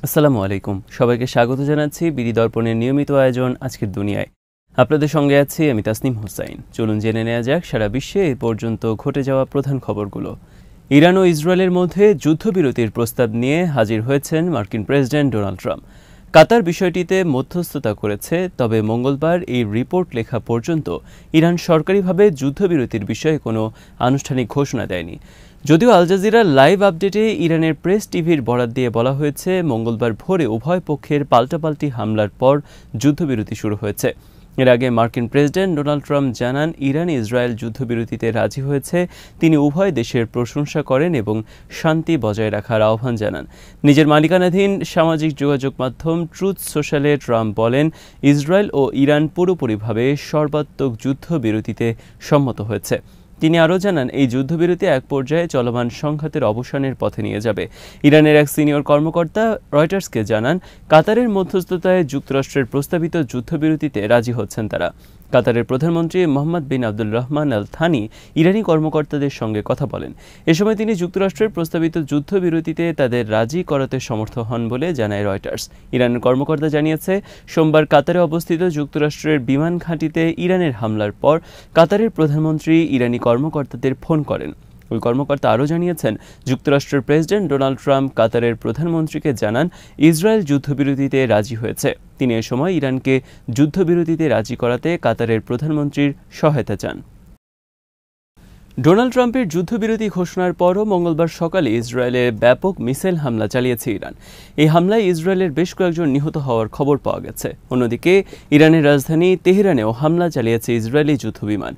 আসসালামু আলাইকুম। সবাইকে স্বাগত জানাচ্ছি বিডি দর্পণের নিয়মিত আয়োজন আজকের দুনিয়ায়। আপনাদের সঙ্গে আছি আমি তাসনিম হোসাইন। চলুন জেনে নেওয়া যাক সারা বিশ্বে এ পর্যন্ত ঘটে যাওয়া প্রধান খবরগুলো। ইরান ও ইসরায়েলের মধ্যে যুদ্ধবিরতির প্রস্তাব নিয়ে হাজির হয়েছেন মার্কিন প্রেসিডেন্ট ডোনাল্ড ট্রাম্প। কাতার বিষয়টিতে মধ্যস্থতা করেছে, তবে মঙ্গলবার এই রিপোর্ট লেখা পর্যন্ত ইরান সরকারিভাবে যুদ্ধবিরতির বিষয়ে কোনো আনুষ্ঠানিক ঘোষণা দেয়নি। যদিও আল জাজিরার লাইভ আপডেটে ইরানের প্রেস টিভির বরাত দিয়ে বলা হয়েছে, মঙ্গলবার ভোরে উভয় পক্ষের পাল্টাপাল্টি হামলার পর যুদ্ধবিরতি শুরু হয়েছে। এর আগে মার্কিন প্রেসিডেন্ট ডোনাল্ড ট্রাম্প জানান, ইরান ইসরায়েল যুদ্ধবিরতিতে রাজি হয়েছে। তিনি উভয় দেশের প্রশংসা করেন এবং শান্তি বজায় রাখার আহ্বান জানান। নিজের মালিকানাধীন সামাজিক যোগাযোগ মাধ্যম ট্রুথ সোশ্যালে ট্রাম্প বলেন, ইসরায়েল ও ইরান পুরোপুরিভাবে সর্বাত্মক যুদ্ধবিরতিতে সম্মত হয়েছে। তিনি আরও জানান, এই যুদ্ধবিরতি এক পর্যায়ে চলমান সংঘাতের অবসানের পথে নিয়ে যাবে। ইরানের এক সিনিয়র কর্মকর্তা রয়টার্সকে জানান, কাতারের মধ্যস্থতায় যুক্তরাষ্ট্রের প্রস্তাবিত যুদ্ধবিরতিতে রাজি হচ্ছেন তারা। কাতারের প্রধানমন্ত্রী মোহাম্মদ বিন আব্দুল রহমান আল থানি ইরানি কর্মকর্তাদের সঙ্গে কথা বলেন। এ সময় তিনি যুক্তরাষ্ট্রের প্রস্তাবিত যুদ্ধবিরতিতে তাদের রাজি করাতে সমর্থ হন বলে জানায় রয়টার্স। ইরানের কর্মকর্তা জানিয়েছে, সোমবার কাতারে অবস্থিত যুক্তরাষ্ট্রের বিমান ঘাঁটিতে ইরানের হামলার পর কাতারের প্রধানমন্ত্রী ইরানি কর্মকর্তাদের ফোন করেন। ওই কর্মকর্তা আরও জানিয়েছেন, যুক্তরাষ্ট্রের প্রেসিডেন্ট ডোনাল্ড ট্রাম্প কাতারের প্রধানমন্ত্রীকে জানান, ইসরায়েল যুদ্ধবিরতিতে রাজি হয়েছে। তিনি এ সময় ইরানকে যুদ্ধবিরতিতে রাজি করাতে কাতারের প্রধানমন্ত্রীর সহায়তা চান। ডোনাল্ড ট্রাম্পের যুদ্ধবিরতি ঘোষণার পরও মঙ্গলবার সকালে ইসরায়েলে ব্যাপক মিসাইল হামলা চালিয়েছে ইরান। এই হামলায় ইসরায়েলের বেশ কয়েকজন নিহত হওয়ার খবর পাওয়া গেছে। অন্যদিকে ইরানের রাজধানী তেহরানেও হামলা চালিয়েছে ইসরায়েলি যুদ্ধবিমান।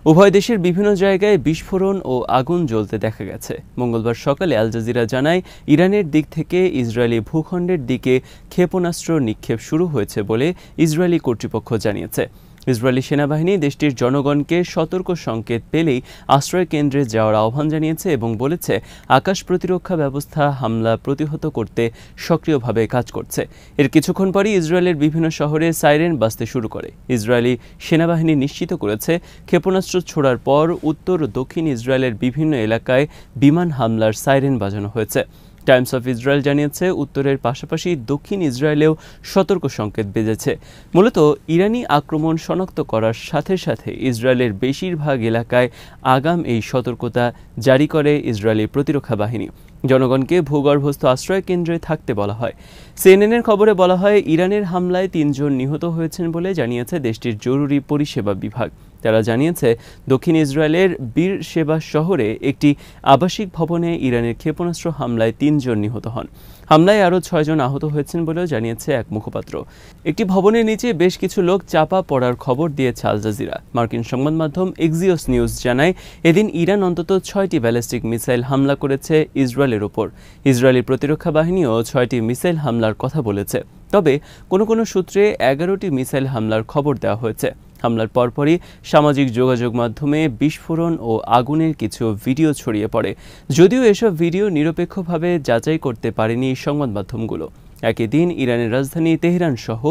উভয় দেশের বিভিন্ন জায়গায় বিস্ফোরণ ও আগুন জ্বলতে দেখা গেছে। মঙ্গলবার সকালে আল জাজিরা জানায়, ইরানের দিক থেকে ইসরায়েলি ভূখণ্ডের দিকে ক্ষেপণাস্ত্র নিক্ষেপ শুরু হয়েছে বলে ইসরায়েলি কর্তৃপক্ষ জানিয়েছে। ইসরায়েলি সেনাবাহিনী দেশটির জনগণকে সতর্ক সংকেত পেলেই আশ্রয় কেন্দ্রে যাওয়ার আহ্বান জানিয়েছে এবং বলেছে, আকাশ প্রতিরক্ষা ব্যবস্থা হামলা প্রতিহত করতে সক্রিয়ভাবে কাজ করছে। এর কিছুক্ষণ পরই ইসরায়েলের বিভিন্ন শহরে সাইরেন বাজতে শুরু করে। ইসরায়েলি সেনাবাহিনী নিশ্চিত করেছে, ক্ষেপণাস্ত্র ছোড়ার পর উত্তর ও দক্ষিণ ইসরায়েলের বিভিন্ন এলাকায় বিমান হামলার সাইরেন বাজানো হয়েছে। টাইমস অফ ইসরায়েল জানিয়েছে, উত্তরের পাশাপাশি দক্ষিণ ইসরায়েলেও সতর্ক সংকেত বেজেছে। মূলত ইরানি আক্রমণ শনাক্ত করার সাথে সাথে ইসরায়েলের বেশিরভাগ এলাকায় আগাম এই সতর্কতা জারি করে ইসরায়েলি প্রতিরক্ষা বাহিনী। জনগণকে ভূগর্ভস্থ আশ্রয় কেন্দ্রে থাকতে বলা হয়। সিএনএনের খবরে বলা হয়, ইরানের হামলায় ৩ জন নিহত হয়েছেন বলে জানিয়েছে দেশটির জরুরি পরিষেবা বিভাগ। তারা জানিয়েছে, দক্ষিণ ইসরায়েলের বীর সেবা শহরে একটি আবাসিক ভবনে ইরানের ক্ষেপণাস্ত্র হামলায় ৩ জন নিহত হন। হামলায় আরও ৬ জন আহত হয়েছেন বলেও জানিয়েছে এক মুখপাত্র। একটি ভবনের নিচে বেশ কিছু লোক চাপা পড়ার খবর দিয়েছে আল জাজিরা। মার্কিন সংবাদ মাধ্যম এক্সিওস নিউজ জানায়, এদিন ইরান অন্তত ৬টি ব্যালিস্টিক মিসাইল হামলা করেছে ইসরায়েলের ওপর। ইসরায়েলি প্রতিরক্ষা বাহিনীও ৬টি মিসাইল হামলার কথা বলেছে। তবে কোনো কোনো সূত্রে ১১টি মিসাইল হামলার খবর দেওয়া হয়েছে। হামলার পরপরই সামাজিক যোগাযোগ মাধ্যমে বিস্ফোরণ ও আগুনের কিছু ভিডিও ছড়িয়ে পড়ে। যদিও এসব ভিডিও নিরপেক্ষভাবে যাচাই করতে পারেনি সংবাদ মাধ্যমগুলো। একই দিন ইরানের রাজধানী তেহরান সহ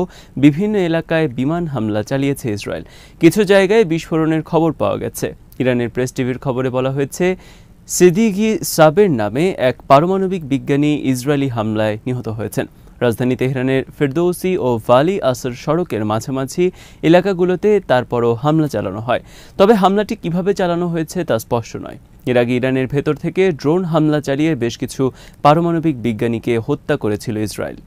বিভিন্ন এলাকায় বিমান হামলা চালিয়েছে ইসরায়েল। কিছু জায়গায় বিস্ফোরণের খবর পাওয়া গেছে। ইরানের প্রেস টিভির খবরে বলা হয়েছে, সিদ্দিকি সাবের নামে এক পারমাণবিক বিজ্ঞানী ইসরায়েলি হামলায় নিহত হয়েছেন। রাজধানী তেহরানের ফেরদৌসি ও ভালি আসর সড়কের মাঝামাঝি এলাকাগুলোতে তারপরও হামলা চালানো হয়। তবে হামলাটি কিভাবে চালানো হয়েছে তা স্পষ্ট নয়। এর আগে ইরানের ভেতর থেকে ড্রোন হামলা চালিয়ে বেশ কিছু পারমাণবিক বিজ্ঞানীকে হত্যা করেছিল ইসরায়েল।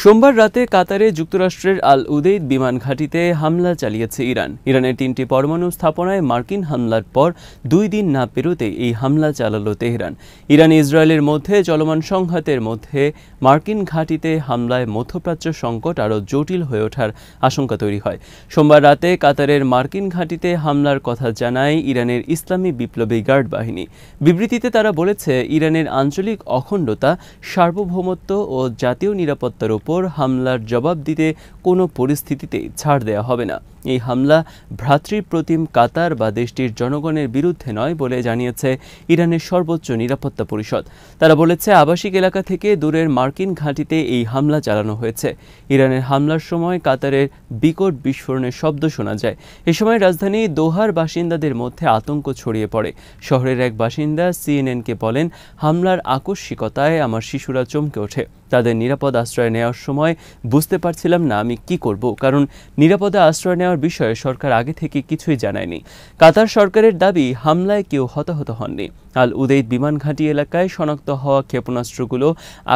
সোমবার রাতে কাতারে যুক্তরাষ্ট্রের আল উদেইদ বিমান ঘাঁটিতে হামলা চালিয়েছে ইরান। ইরানের ৩টি পরমাণু স্থাপনায় মার্কিন হামলার পর ২ দিন না পেরোতে এই হামলা চালালো তেহরান। ইরান ইসরায়েলের মধ্যে চলমান সংঘাতের মধ্যে মার্কিন ঘাঁটিতে হামলায় মধ্যপ্রাচ্য সংকট আরও জটিল হয়ে ওঠার আশঙ্কা তৈরি হয়। সোমবার রাতে কাতারের মার্কিন ঘাঁটিতে হামলার কথা জানায় ইরানের ইসলামী বিপ্লবী গার্ড বাহিনী। বিবৃতিতে তারা বলেছে, ইরানের আঞ্চলিক অখণ্ডতা, সার্বভৌমত্ব ও জাতীয় নিরাপত্তার উপর হামলার জবাব দিতে কোনো পরিস্থিতিতেই ছাড় দেওয়া হবে না। এই হামলা ভ্রাতৃপ্রতিম কাতার বা দেশটির জনগণের বিরুদ্ধে নয় বলে জানিয়েছে ইরানের সর্বোচ্চ নিরাপত্তা পরিষদ। তারা বলেছে, আবাসিক এলাকা থেকে দূরের মার্কিন ঘাঁটিতে এই হামলা চালানো হয়েছে। ইরানের হামলার সময় কাতারের বিকট বিস্ফোরণের শব্দ শোনা যায়। এ সময় রাজধানী দোহার বাসিন্দাদের মধ্যে আতঙ্ক ছড়িয়ে পড়ে। শহরের এক বাসিন্দা সিএনএনকে বলেন, হামলার আকস্মিকতায় আমার শিশুরা চমকে ওঠে। তাদের নিরাপদ আশ্রয় নেওয়ার সময় বুঝতে পারছিলাম না আমি কি করব, কারণ নিরাপদে আশ্রয় নেওয়ার বিষয়ে সরকার আগে থেকে কিছুই জানায়নি। কাতার সরকারের দাবি, হামলায় কেউ হতাহত হননি। আল উদেইদ বিমান ঘাঁটি এলাকায় শনাক্ত হওয়া ক্ষেপণাস্ত্রগুলো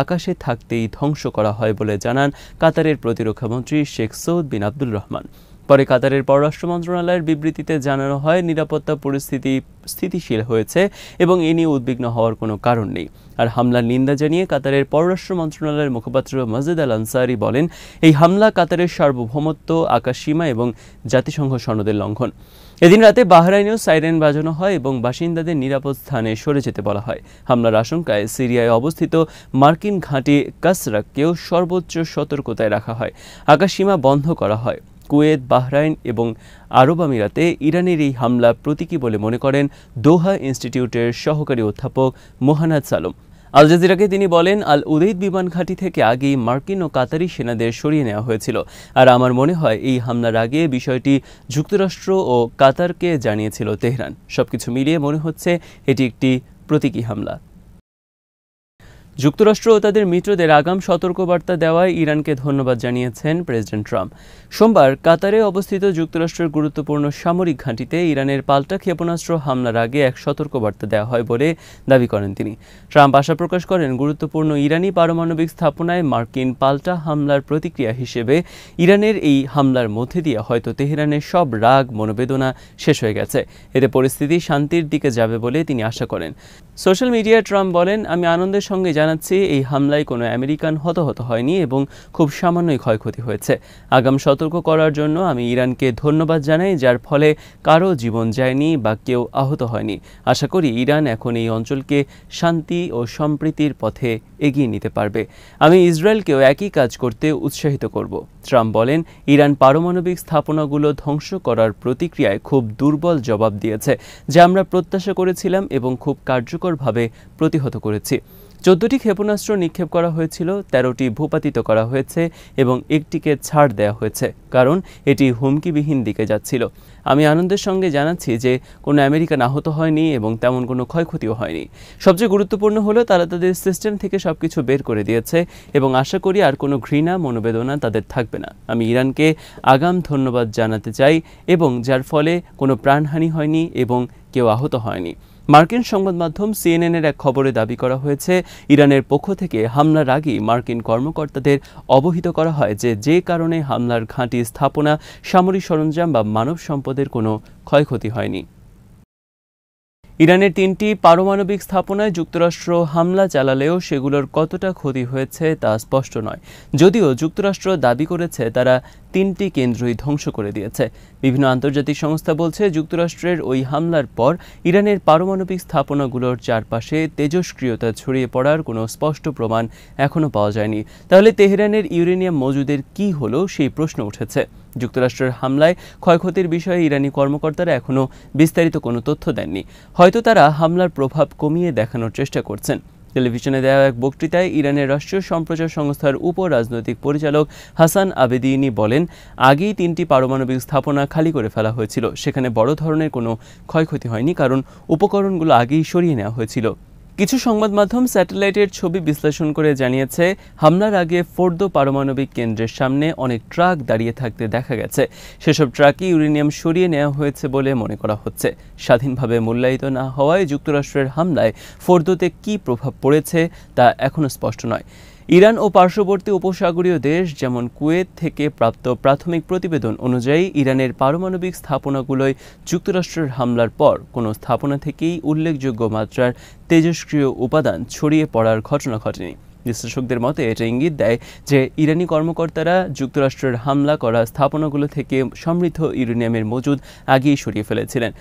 আকাশে থাকতেই ধ্বংস করা হয় বলে জানান কাতারের প্রতিরক্ষামন্ত্রী শেখ সৌদ বিন আব্দুল রহমান। পরে কাতারের পররাষ্ট্র মন্ত্রণালয়ের বিবৃতিতে জানানো হয়, নিরাপত্তা পরিস্থিতি স্থিতিশীল হয়েছে এবং এ নিয়ে উদ্বিগ্ন হওয়ার কোনো কারণ নেই। আর হামলার নিন্দা জানিয়ে কাতারের পররাষ্ট্র মন্ত্রণালয়ের মুখপাত্র মজিদ আল আনসারি বলেন, এই হামলা কাতারের সার্বভৌমত্ব, আকাশসীমা এবং জাতিসংঘ সনদের লঙ্ঘন। এদিন রাতে বাহরাইনেও সাইরেন বাজানো হয় এবং বাসিন্দাদের নিরাপদ স্থানে সরে যেতে বলা হয়। হামলার আশঙ্কায় সিরিয়ায় অবস্থিত মার্কিন ঘাঁটি কাসরাককেও সর্বোচ্চ সতর্কতায় রাখা হয়। আকাশসীমা বন্ধ করা হয়। কুয়েত, বাহরাইন এবং আরব আমিরাতে ইরানের এই হামলা প্রতীকী বলে মনে করেন দোহা ইনস্টিটিউটের সহকারী অধ্যাপক মোহানাদ সালম। আল জাজিরাকে তিনি বলেন, আল উদেইদ বিমান ঘাঁটি থেকে আগেই মার্কিন ও কাতারি সেনাদের সরিয়ে নেওয়া হয়েছিল। আর আমার মনে হয় এই হামলার আগে বিষয়টি যুক্তরাষ্ট্র ও কাতারকে জানিয়েছিল তেহরান। সবকিছু মিলিয়ে মনে হচ্ছে এটি একটি প্রতীকী হামলা। যুক্তরাষ্ট্র ও তাদের মিত্রদের আগাম সতর্কবার্তা দেওয়ায় ইরানকে ধন্যবাদ জানিয়েছেন প্রেসিডেন্ট ট্রাম্প। সোমবার কাতারে অবস্থিত যুক্তরাষ্ট্রের গুরুত্বপূর্ণ সামরিক ঘাঁটিতে ইরানের পাল্টা ক্ষেপণাস্ত্র হামলার আগে এক সতর্কবার্তা দেওয়া হয় বলে দাবি করেন তিনি। ট্রাম্প আশা প্রকাশ করেন, গুরুত্বপূর্ণ ইরানি পারমাণবিক স্থাপনায় মার্কিন পাল্টা হামলার প্রতিক্রিয়া হিসেবে ইরানের এই হামলার মধ্যে দিয়ে হয়তো তেহরানের সব রাগ মনোবেদনা শেষ হয়ে গেছে। এতে পরিস্থিতি শান্তির দিকে যাবে বলে তিনি আশা করেন। সোশ্যাল মিডিয়ায় ট্রাম্প বলেন, আমি আনন্দের সঙ্গে জানাচ্ছি এই হামলায় কোনো আমেরিকান হতাহত হয়নি এবং খুব সামান্যই ক্ষয়ক্ষতি হয়েছে। আগাম সতর্ক করার জন্য আমি ইরানকে ধন্যবাদ জানাই, যার ফলে কারো জীবন যায়নি বা কেউ আহত হয়নি। আশা করি ইরান এখন এই অঞ্চলকে শান্তি ও সম্প্রীতির পথে এগিয়ে নিতে পারবে। আমি ইসরায়েলকেও একই কাজ করতে উৎসাহিত করব। ট্রাম্প বলেন, ইরান পারমাণবিক স্থাপনাগুলো ধ্বংস করার প্রতিক্রিয়ায় খুব দুর্বল জবাব দিয়েছে, যা আমরা প্রত্যাশা করেছিলাম এবং খুব কার্যকরভাবে প্রতিহত করেছি। 14টি ক্ষেপণাস্ত্র নিক্ষেপ করা হয়েছিল, 13টি ভূপাতিত করা হয়েছে এবং একটিকে ছাড় দেওয়া হয়েছে, কারণ এটি হুমকিবিহীন দিকে যাচ্ছিল। আমি আনন্দের সঙ্গে জানাচ্ছি যে কোনো আমেরিকান আহত হয়নি এবং তেমন কোনো ক্ষয়ক্ষতিও হয়নি। সবচেয়ে গুরুত্বপূর্ণ হলো তারা তাদের সিস্টেম থেকে সবকিছু বের করে দিয়েছে এবং আশা করি আর কোনো ঘৃণা মনোবেদনা তাদের থাকবে না। আমি ইরানকে আগাম ধন্যবাদ জানাতে চাই এবং যার ফলে কোনো প্রাণহানি হয়নি এবং কেউ আহত হয়নি। মার্কিন সংবাদ মাধ্যম সিএনএনের এক খবরে দাবি করা হয়েছে, ইরানের পক্ষ থেকে হামলার আগেই মার্কিন কর্মকর্তাদের অবহিত করা হয় যে কারণে হামলার ঘাঁটি, স্থাপনা, সামরিক সরঞ্জাম বা মানব সম্পদের কোনো ক্ষয়ক্ষতি হয়নি। ইরানের 3টি পারমাণবিক স্থাপনায় যুক্তরাষ্ট্র হামলা চালালেও সেগুলোর কতটা ক্ষতি হয়েছে তা স্পষ্ট নয়। যদিও যুক্তরাষ্ট্র দাবি করেছে তারা 3টি কেন্দ্রই ধ্বংস করে দিয়েছে। বিভিন্ন আন্তর্জাতিক সংস্থা বলছে, যুক্তরাষ্ট্রের ওই হামলার পর ইরানের পারমাণবিক স্থাপনাগুলোর চারপাশে তেজস্ক্রিয়তা ছড়িয়ে পড়ার কোনো স্পষ্ট প্রমাণ এখনও পাওয়া যায়নি। তাহলে তেহরানের ইউরেনিয়াম মজুদের কী হলো, সেই প্রশ্ন উঠেছে। যুক্তরাষ্ট্রের হামলায় ক্ষয়ক্ষতির বিষয়ে ইরানি কর্মকর্তারা এখনও বিস্তারিত কোনো তথ্য দেননি। হয়তো তারা হামলার প্রভাব কমিয়ে দেখানোর চেষ্টা করছেন। টেলিভিশনে দেওয়া এক বক্তৃতায় ইরানের রাষ্ট্রীয় সম্প্রচার সংস্থার উপরাজনৈতিক পরিচালক হাসান আবেদিনি বলেন, আগেই 3টি পারমাণবিক স্থাপনা খালি করে ফেলা হয়েছিল। সেখানে বড় ধরনের কোনো ক্ষয়ক্ষতি হয়নি, কারণ উপকরণগুলো আগেই সরিয়ে নেওয়া হয়েছিল। কিছু সংবাদ মাধ্যম স্যাটেলাইটের ছবি বিশ্লেষণ করে জানিয়েছে, হামলার আগে ফোর্দো পারমাণবিক কেন্দ্রের সামনে অনেক ট্রাক দাঁড়িয়ে থাকতে দেখা গেছে। সেসব ট্রাকে ইউরেনিয়াম সরিয়ে নেওয়া হয়েছে বলে মনে করা হচ্ছে। স্বাধীনভাবে মূল্যায়িত না হওয়ায় যুক্তরাষ্ট্রের হামলায় ফোর্দোতে কী প্রভাব পড়েছে তা এখনও স্পষ্ট নয়। ইরান ও পার্শ্ববর্তী উপসাগরীয় দেশ যেমন কুয়েত থেকে প্রাপ্ত প্রাথমিক প্রতিবেদন অনুযায়ী ইরানের পারমাণবিক স্থাপনাগুলোয় যুক্তরাষ্ট্রের হামলার পর কোনো স্থাপনা থেকেই উল্লেখযোগ্য মাত্রার তেজস্ক্রিয় উপাদান ছড়িয়ে পড়ার ঘটনা ঘটেনি। বিশ্লেষকদের মতে এটা ইঙ্গিত দেয় যে ইরানি কর্মকর্তারা যুক্তরাষ্ট্রের হামলা করা স্থাপনাগুলো থেকে সমৃদ্ধ ইউরেনিয়ামের মজুদ আগেই সরিয়ে ফেলেছিলেন।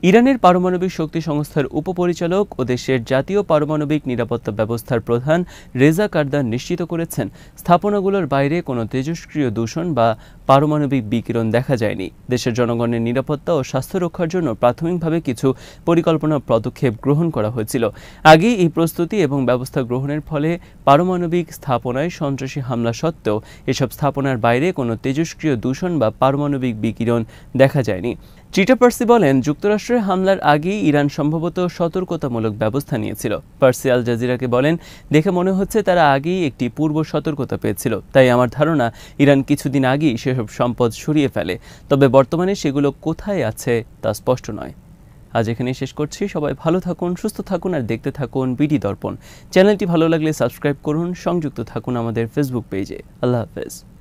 ইরানের পারমাণবিক শক্তি সংস্থার উপপরিচালক ও দেশের জাতীয় পারমাণবিক নিরাপত্তা ব্যবস্থার প্রধান রেজা কারদান নিশ্চিত করেছেন, স্থাপনাগুলোর বাইরে কোনো তেজস্ক্রিয় দূষণ বা পারমাণবিক বিকিরণ দেখা যায়নি। দেশের জনগণের নিরাপত্তা ও স্বাস্থ্য রক্ষার জন্য প্রাথমিকভাবে কিছু পরিকল্পনা পদক্ষেপ গ্রহণ করা হয়েছিল। আগেই এই প্রস্তুতি এবং ব্যবস্থা গ্রহণের ফলে পারমাণবিক স্থাপনায় সন্ত্রাসী হামলা সত্ত্বেও এসব স্থাপনার বাইরে কোনো তেজস্ক্রিয় দূষণ বা পারমাণবিক বিকিরণ দেখা যায়নি। ট্রিটা পার্সি বলেন, যুক্তরাষ্ট্রের হামলার আগেই ইরান সম্ভবত সতর্কতামূলক ব্যবস্থা নিয়েছিল। পার্সি আল জাজিরাকে বলেন, দেখে মনে হচ্ছে তারা আগেই একটি পূর্ব সতর্কতা পেয়েছিল। তাই আমার ধারণা ইরান কিছুদিন আগেই সেসব সম্পদ সরিয়ে ফেলে। তবে বর্তমানে সেগুলো কোথায় আছে তা স্পষ্ট নয়। আজ এখানেই শেষ করছি। সবাই ভালো থাকুন, সুস্থ থাকুন আর দেখতে থাকুন বিডি দর্পণ। চ্যানেলটি ভালো লাগলে সাবস্ক্রাইব করুন, সংযুক্ত থাকুন আমাদের ফেসবুক পেজে। আল্লাহ হাফেজ।